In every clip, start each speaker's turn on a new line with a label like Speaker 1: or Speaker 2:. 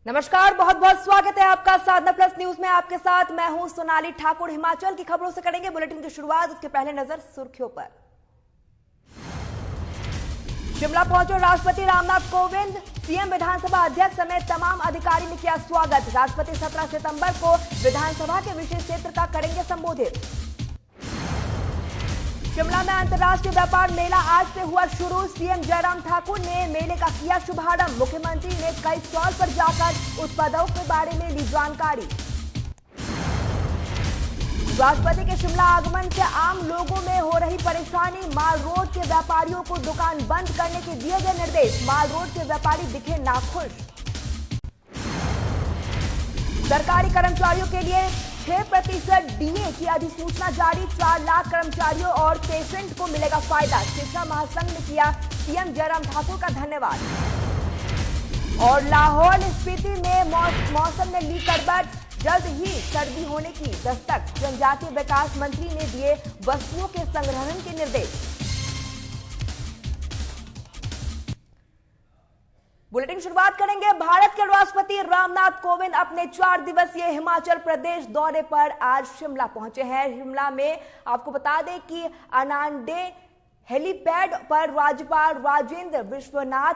Speaker 1: नमस्कार, बहुत बहुत स्वागत है आपका साधना प्लस न्यूज में। आपके साथ मैं हूं सोनाली ठाकुर। हिमाचल की खबरों से करेंगे बुलेटिन की शुरुआत। उसके पहले नजर सुर्खियों पर। शिमला पहुंचे राष्ट्रपति रामनाथ कोविंद, सीएम विधानसभा अध्यक्ष समेत तमाम अधिकारी ने किया स्वागत। राष्ट्रपति 17 सितंबर को विधानसभा के विशेष क्षेत्र का करेंगे संबोधित। शिमला में अंतर्राष्ट्रीय व्यापार मेला आज से हुआ शुरू। सीएम जयराम ठाकुर ने मेले का किया शुभारंभ। मुख्यमंत्री ने कई स्टॉल पर जाकर उत्पादों के बारे में ली जानकारी। राष्ट्रपति के शिमला आगमन से आम लोगों में हो रही परेशानी। माल रोड के व्यापारियों को दुकान बंद करने के दिए गए निर्देश। माल रोड के व्यापारी दिखे नाखुश। सरकारी कर्मचारियों के लिए 6% डीए की अधिसूचना जारी। 4 लाख कर्मचारियों और पेशेंट को मिलेगा फायदा। शिक्षा महासंघ ने किया सीएम जयराम ठाकुर का धन्यवाद। और लाहौल स्पीति में मौसम ने ली करवट। जल्द ही सर्दी होने की दस्तक। जनजातीय विकास मंत्री ने दिए वस्तुओं के संग्रहण के निर्देश। बुलेटिन शुरुआत करेंगे। भारत के राष्ट्रपति रामनाथ कोविंद अपने 4 दिवसीय हिमाचल प्रदेश दौरे पर आज शिमला पहुंचे हैं। शिमला में आपको बता दें कि अनांडे हेलीपैड पर राज्यपाल राजेंद्र विश्वनाथ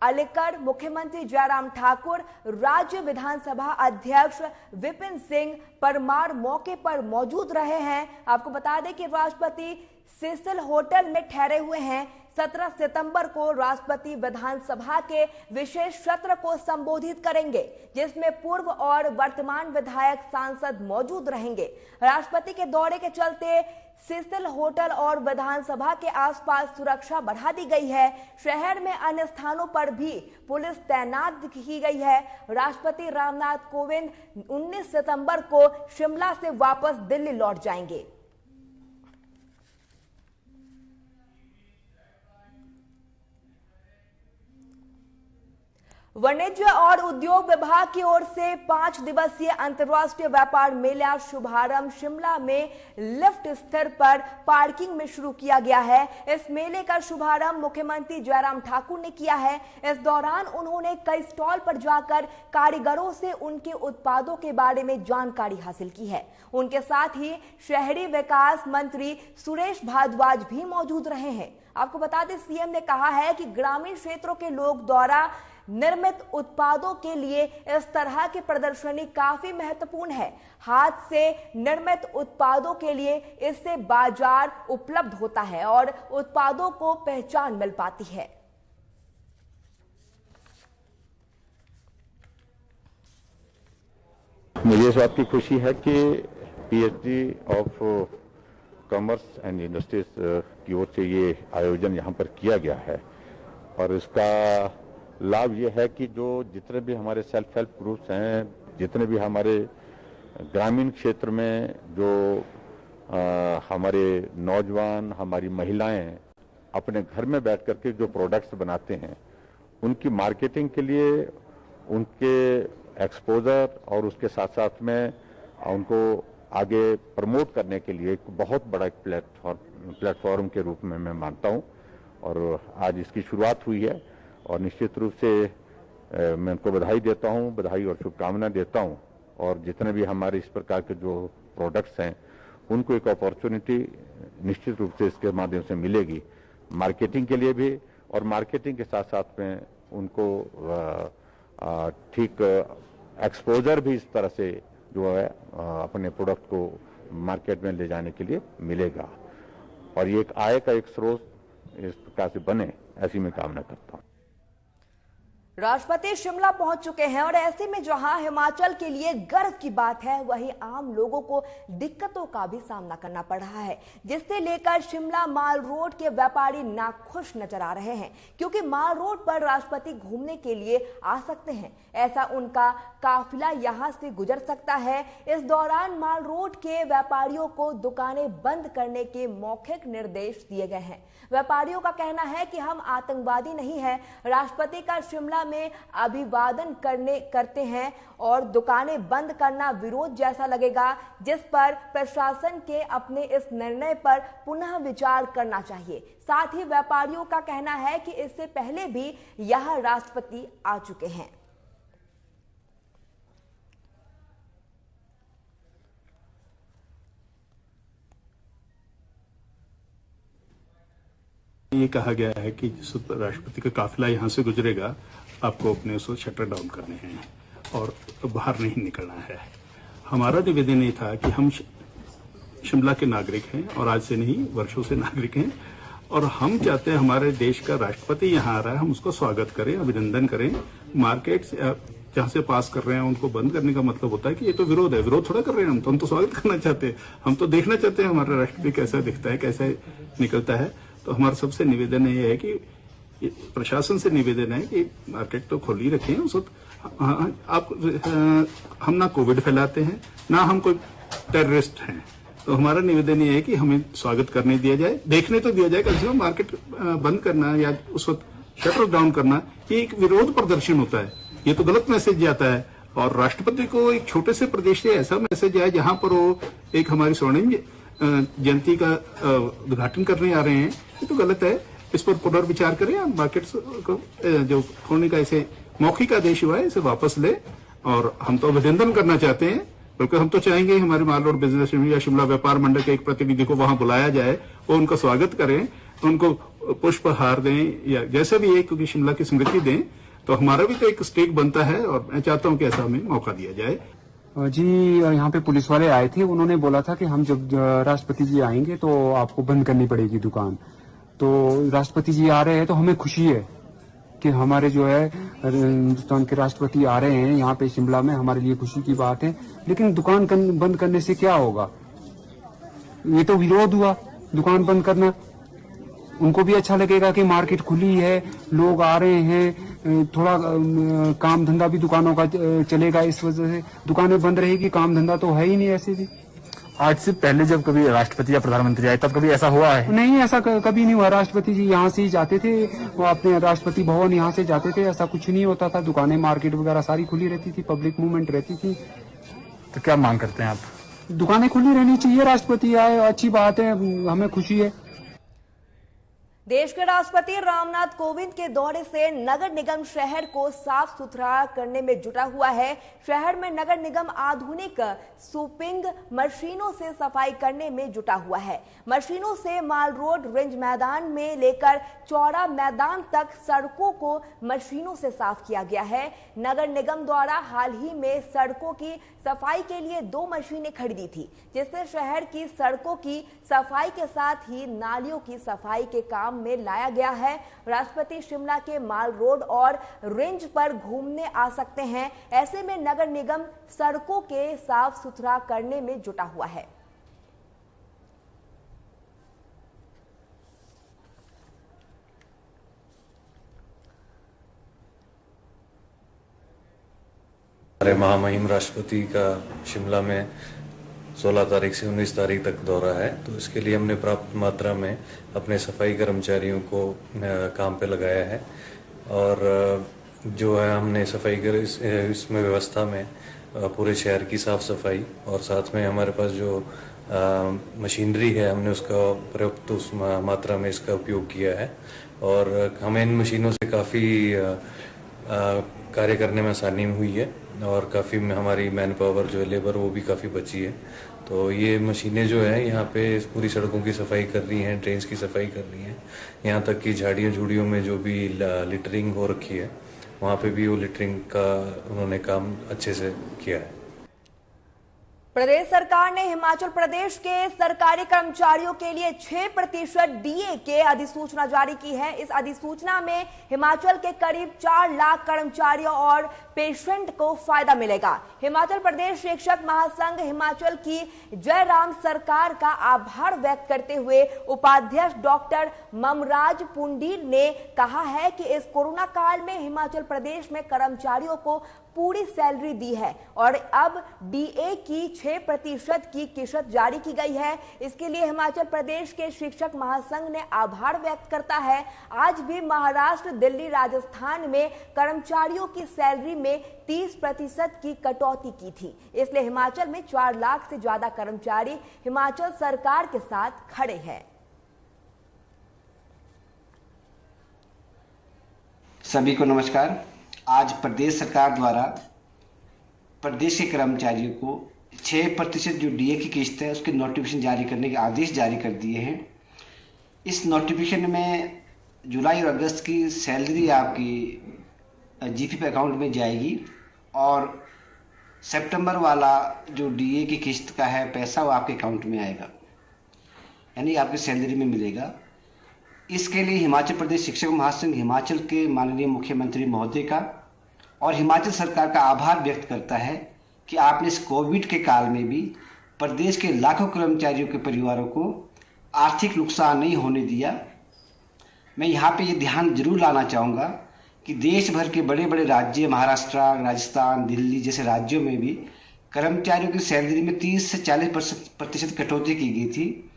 Speaker 1: अलेकर, मुख्यमंत्री जयराम ठाकुर, राज्य विधानसभा अध्यक्ष विपिन सिंह परमार मौके पर मौजूद रहे हैं। आपको बता दें कि राष्ट्रपति सिसिल होटल में ठहरे हुए हैं। 17 सितंबर को राष्ट्रपति विधानसभा के विशेष सत्र को संबोधित करेंगे, जिसमें पूर्व और वर्तमान विधायक सांसद मौजूद रहेंगे। राष्ट्रपति के दौरे के चलते सिसिल होटल और विधानसभा के आसपास सुरक्षा बढ़ा दी गई है। शहर में अन्य स्थानों पर भी पुलिस तैनात की गई है। राष्ट्रपति रामनाथ कोविंद 19 सितंबर को शिमला से वापस दिल्ली लौट जाएंगे। वाणिज्य और उद्योग विभाग की ओर से 5 दिवसीय अंतर्राष्ट्रीय व्यापार मेला शुभारंभ शिमला में लिफ्ट स्तर पर पार्किंग में शुरू किया गया है। इस मेले का शुभारंभ मुख्यमंत्री जयराम ठाकुर ने किया है। इस दौरान उन्होंने कई स्टॉल पर जाकर कारीगरों से उनके उत्पादों के बारे में जानकारी हासिल की है। उनके साथ ही शहरी विकास मंत्री सुरेश भारद्वाज भी मौजूद रहे हैं। आपको बता दें, सीएम ने कहा है कि ग्रामीण क्षेत्रों के लोग द्वारा निर्मित उत्पादों के लिए इस तरह की प्रदर्शनी काफी महत्वपूर्ण है। हाथ से निर्मित उत्पादों के लिए इससे बाजार उपलब्ध होता है और उत्पादों को पहचान मिल पाती है।
Speaker 2: मुझे इस बात की खुशी है कि PhD of commerce and industries की ओर से ये आयोजन यहाँ पर किया गया है और इसका लाभ ये है कि जो जितने भी हमारे सेल्फ हेल्प ग्रुप्स हैं, जितने भी हमारे ग्रामीण क्षेत्र में जो हमारे नौजवान, हमारी महिलाएं अपने घर में बैठ करके जो प्रोडक्ट्स बनाते हैं, उनकी मार्केटिंग के लिए, उनके एक्सपोजर और उसके साथ साथ में उनको आगे प्रमोट करने के लिए एक बहुत बड़ा प्लेटफॉर्म के रूप में मैं मानता हूं और आज इसकी शुरुआत हुई है और निश्चित रूप से मैं उनको बधाई देता हूं, बधाई और शुभकामनाएं देता हूं। और जितने भी हमारे इस प्रकार के जो प्रोडक्ट्स हैं उनको एक अपॉर्चुनिटी निश्चित रूप से इसके माध्यम से मिलेगी, मार्केटिंग के लिए भी और मार्केटिंग के साथ साथ में उनको ठीक एक्सपोजर भी इस तरह से जो है अपने प्रोडक्ट को मार्केट में ले जाने के लिए मिलेगा और ये एक आय का एक स्रोत इस प्रकार से बने, ऐसी मैं कामना करता हूं।
Speaker 1: राष्ट्रपति शिमला पहुंच चुके हैं और ऐसे में जहां हिमाचल के लिए गर्व की बात है, वहीं आम लोगों को दिक्कतों का भी सामना करना पड़ रहा है, जिससे लेकर शिमला माल रोड के व्यापारी नाखुश नजर आ रहे हैं, क्योंकि माल रोड पर राष्ट्रपति घूमने के लिए आ सकते हैं। ऐसा उनका काफिला यहां से गुजर सकता है। इस दौरान माल रोड के व्यापारियों को दुकानें बंद करने के मौखिक निर्देश दिए गए हैं। व्यापारियों का कहना है कि हम आतंकवादी नहीं हैं। राष्ट्रपति का शिमला में अभिवादन करते हैं और दुकानें बंद करना विरोध जैसा लगेगा, जिस पर प्रशासन के अपने इस निर्णय पर पुनः विचार करना चाहिए। साथ ही व्यापारियों का कहना है कि इससे पहले भी यह राष्ट्रपति आ चुके हैं।
Speaker 3: ये कहा गया है कि जिस राष्ट्रपति का काफिला यहाँ से गुजरेगा आपको अपने उसको शटर डाउन करने हैं और बाहर नहीं निकलना है। हमारा निवेदन ये था कि हम शिमला के नागरिक हैं और आज से नहीं वर्षों से नागरिक हैं और हम चाहते हैं हमारे देश का राष्ट्रपति यहाँ आ रहा है, हम उसको स्वागत करें, अभिनंदन करें। मार्केट जहाँ से पास कर रहे हैं उनको बंद करने का मतलब होता है कि ये तो विरोध है, विरोध थोड़ा कर रहे हैं हम तो स्वागत करना चाहते हैं, हम तो देखना चाहते हैं हमारा राष्ट्रपति कैसा दिखता है, कैसा निकलता है। तो हमारा सबसे निवेदन ये है कि प्रशासन से निवेदन है कि मार्केट तो खुली रखें, उस आप हम ना कोविड फैलाते हैं ना हम कोई टेररिस्ट हैं, तो हमारा निवेदन ये है कि हमें स्वागत करने दिया जाए, देखने तो दिया जाए, कम से कम मार्केट बंद करना या उस वक्त शटर डाउन करना ये एक विरोध प्रदर्शन होता है, ये तो गलत मैसेज जाता है। और राष्ट्रपति को एक छोटे से प्रदेश से ऐसा मैसेज आए जहां पर वो एक हमारी स्वर्णिम जयंती का उद्घाटन करने आ रहे हैं, ये तो गलत है। इस पर पुनर्विचार करें, मार्केट को जो खोलने का ऐसे मौखिक आदेश हुआ है इसे वापस ले। और हम तो अभिनंदन करना चाहते हैं, क्योंकि हम तो चाहेंगे हमारे माल रोड बिजनेस या शिमला व्यापार मंडल के एक प्रतिनिधि को वहां बुलाया जाए, वो उनका स्वागत करें, उनको पुष्पहार दें या जैसे भी एक क्योंकि शिमला की स्मृति दें, तो हमारा भी तो एक स्टेक बनता है और मैं चाहता हूं कि ऐसा हमें मौका दिया जाए।
Speaker 4: जी, यहाँ पे पुलिस वाले आए थे, उन्होंने बोला था कि हम जब राष्ट्रपति जी आएंगे तो आपको बंद करनी पड़ेगी दुकान। तो राष्ट्रपति जी आ रहे हैं तो हमें खुशी है कि हमारे जो है हिंदुस्तान के राष्ट्रपति आ रहे हैं यहाँ पे शिमला में, हमारे लिए खुशी की बात है। लेकिन दुकान बंद करने से क्या होगा, ये तो विरोध हुआ दुकान बंद करना। उनको भी अच्छा लगेगा कि मार्केट खुली है, लोग आ रहे हैं, थोड़ा काम धंधा भी दुकानों का चलेगा। इस वजह से दुकानें बंद रहेगी, काम धंधा तो है ही नहीं ऐसे भी।
Speaker 5: आज से पहले जब कभी राष्ट्रपति या प्रधानमंत्री आए तब कभी ऐसा हुआ है?
Speaker 4: नहीं, ऐसा कभी नहीं हुआ। राष्ट्रपति जी यहाँ से ही जाते थे, वो अपने राष्ट्रपति भवन यहाँ से जाते थे, ऐसा कुछ नहीं होता था। दुकानें मार्केट वगैरह सारी खुली रहती थी, पब्लिक मूवमेंट रहती थी।
Speaker 5: तो क्या मांग करते हैं आप?
Speaker 4: दुकानें खुली रहनी चाहिए, राष्ट्रपति आए, अच्छी बात है, हमें खुशी है।
Speaker 1: देश के राष्ट्रपति रामनाथ कोविंद के दौरे से नगर निगम शहर को साफ सुथरा करने में जुटा हुआ है। शहर में नगर निगम आधुनिक स्वीपिंग मशीनों से सफाई करने में जुटा हुआ है। मशीनों से माल रोड, रेंज मैदान में लेकर चौड़ा मैदान तक सड़कों को मशीनों से साफ किया गया है। नगर निगम द्वारा हाल ही में सड़कों की सफाई के लिए 2 मशीनें खरीदी थी, जिससे शहर की सड़कों की सफाई के साथ ही नालियों की सफाई के काम में लाया गया है। राष्ट्रपति शिमला के माल रोड और रेंज पर घूमने आ सकते हैं, ऐसे में नगर निगम सड़कों के साफ सुथरा करने में जुटा हुआ है।
Speaker 6: हमारे महामहिम राष्ट्रपति का शिमला में 16 तारीख से 19 तारीख तक दौरा है, तो इसके लिए हमने पर्याप्त मात्रा में अपने सफाई कर्मचारियों को काम पे लगाया है। और जो है हमने सफाई कर इसमें व्यवस्था में पूरे शहर की साफ सफाई और साथ में हमारे पास जो मशीनरी है हमने उसका पर्याप्त उस मात्रा में इसका उपयोग किया है। और हमें इन मशीनों से काफ़ी कार्य करने में आसानी हुई है और काफ़ी हमारी मैन पावर जो है लेबर वो भी काफ़ी बची है। तो ये मशीनें जो है यहाँ पे पूरी सड़कों की सफाई कर रही हैं, ड्रेन्स की सफाई कर रही हैं, यहाँ तक कि झाड़ियों झूड़ियों में जो भी लिटरिंग हो रखी है वहाँ पे भी वो लिटरिंग का उन्होंने काम अच्छे से किया है।
Speaker 1: प्रदेश सरकार ने हिमाचल प्रदेश के सरकारी कर्मचारियों के लिए 6% डीए के अधिसूचना जारी की है। इस अधिसूचना में हिमाचल के करीब 4 लाख कर्मचारियों और पेशेंट को फायदा मिलेगा। हिमाचल प्रदेश शिक्षक महासंघ हिमाचल की जयराम सरकार का आभार व्यक्त करते हुए उपाध्यक्ष डॉक्टर ममराज पुंडीर ने कहा है कि इस कोरोना काल में हिमाचल प्रदेश में कर्मचारियों को पूरी सैलरी दी है और अब डीए की 6% की किश्त जारी की गई है। इसके लिए हिमाचल प्रदेश के शिक्षक महासंघ ने आभार व्यक्त करता है। आज भी महाराष्ट्र, दिल्ली, राजस्थान में कर्मचारियों की सैलरी में 30% की कटौती की थी, इसलिए हिमाचल में 4 लाख से ज्यादा कर्मचारी हिमाचल सरकार के साथ खड़े हैं।
Speaker 7: सभी को नमस्कार। आज प्रदेश सरकार द्वारा प्रदेश के कर्मचारियों को 6% जो डीए की किस्त है उसके नोटिफिकेशन जारी करने के आदेश जारी कर दिए हैं। इस नोटिफिकेशन में जुलाई और अगस्त की सैलरी आपकी जीपीएफ अकाउंट में जाएगी और सितंबर वाला जो डीए की किस्त का है पैसा वो आपके अकाउंट में आएगा, यानी आपकी सैलरी में मिलेगा। इसके लिए हिमाचल प्रदेश शिक्षक महासंघ हिमाचल के माननीय मुख्यमंत्री महोदय का और हिमाचल सरकार का आभार व्यक्त करता है कि आपने इस कोविड के काल में भी प्रदेश के लाखों कर्मचारियों के परिवारों को आर्थिक नुकसान नहीं होने दिया। मैं यहाँ पे ये ध्यान जरूर लाना चाहूँगा कि देश भर के बड़े बड़े राज्य, महाराष्ट्र, राजस्थान, दिल्ली जैसे राज्यों में भी कर्मचारियों की सैलरी में 30 से 40% कटौती की गई थी।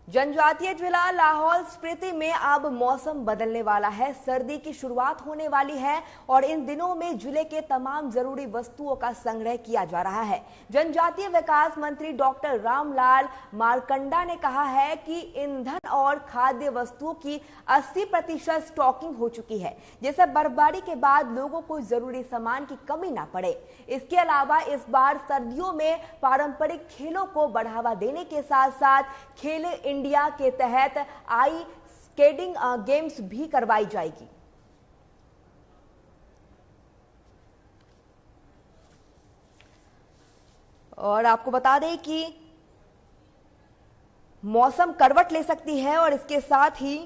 Speaker 1: जनजातीय जिला लाहौल स्पीति में अब मौसम बदलने वाला है। सर्दी की शुरुआत होने वाली है और इन दिनों में जिले के तमाम जरूरी वस्तुओं का संग्रह किया जा रहा है। जनजातीय विकास मंत्री डॉक्टर रामलाल मारकंडा ने कहा है कि ईंधन और खाद्य वस्तुओं की 80% स्टॉकिंग हो चुकी है, जिससे बर्फबारी के बाद लोगों को जरूरी सामान की कमी ना पड़े। इसके अलावा इस बार सर्दियों में पारंपरिक खेलों को बढ़ावा देने के साथ साथ खेलो इंडिया के तहत आइस स्केटिंग गेम्स भी करवाई जाएगी। और आपको बता दें कि मौसम करवट ले सकती है और इसके साथ ही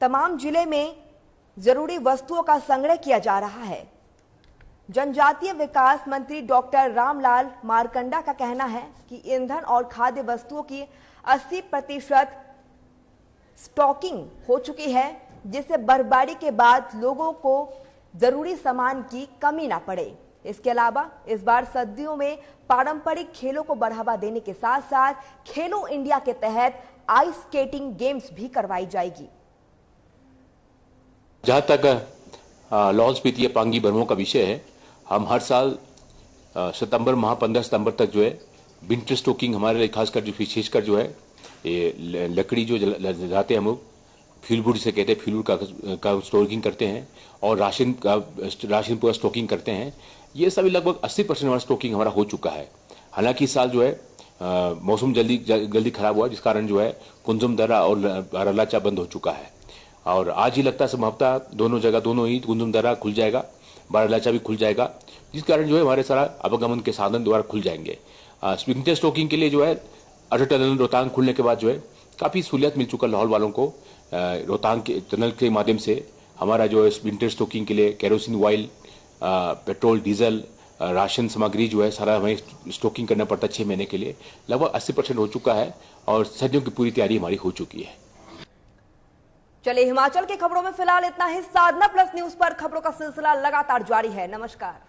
Speaker 1: तमाम जिले में जरूरी वस्तुओं का संग्रह किया जा रहा है। जनजातीय विकास मंत्री डॉक्टर रामलाल मारकंडा का कहना है कि ईंधन और खाद्य वस्तुओं की 80% स्टॉकिंग हो चुकी है, जिससे बर्फबारी के बाद लोगों को जरूरी सामान की कमी ना पड़े। इसके अलावा इस बार सर्दियों में पारंपरिक खेलों को बढ़ावा देने के साथ साथ खेलो इंडिया के तहत आइस स्केटिंग गेम्स भी करवाई जाएगी।
Speaker 8: जहां तक लाहौल स्पीति या पांगी बर्मों का विषय है, हम हर साल सितंबर माह 15 सितंबर तक जो है विंटर स्टॉकिंग हमारे लिए खासकर जो विशेषकर जो है ये लकड़ी जो जलाते हैं हम लोग फ्यूल वुड से कहते हैं, फ्यूल वुड का स्टॉकिंग करते हैं और राशन पूरा स्टॉकिंग करते हैं। ये सभी लगभग 80% हमारा स्टॉकिंग हमारा हो चुका है। हालांकि इस साल जो है मौसम जल्दी खराब हुआ, जिस कारण जो है कुंजुम दर्रा और बारालाचा बंद हो चुका है और आज ही लगता है संभवतः दोनों ही कुंजुम दर्रा खुल जाएगा, बारालाचा भी खुल जाएगा, जिस कारण जो है हमारे सारा आवागमन के साधन दोबारा खुल जाएंगे। विंटर स्टॉकिंग के लिए जो है अटल टनल रोहतांग खुलने के बाद जो है काफी सहूलियत मिल चुका लाहौल वालों को। रोहतांग के टनल के माध्यम से हमारा जो है विंटर स्टॉकिंग के लिए kerosene oil, petrol, diesel, ration सामग्री जो है सारा हमें स्टॉकिंग करना पड़ता है 6 महीने के लिए। लगभग 80% हो चुका है और सर्दियों की पूरी तैयारी हमारी हो चुकी है।
Speaker 1: चलिए, हिमाचल के खबरों में फिलहाल इतना ही। साधना प्लस न्यूज पर खबरों का सिलसिला लगातार जारी है। नमस्कार।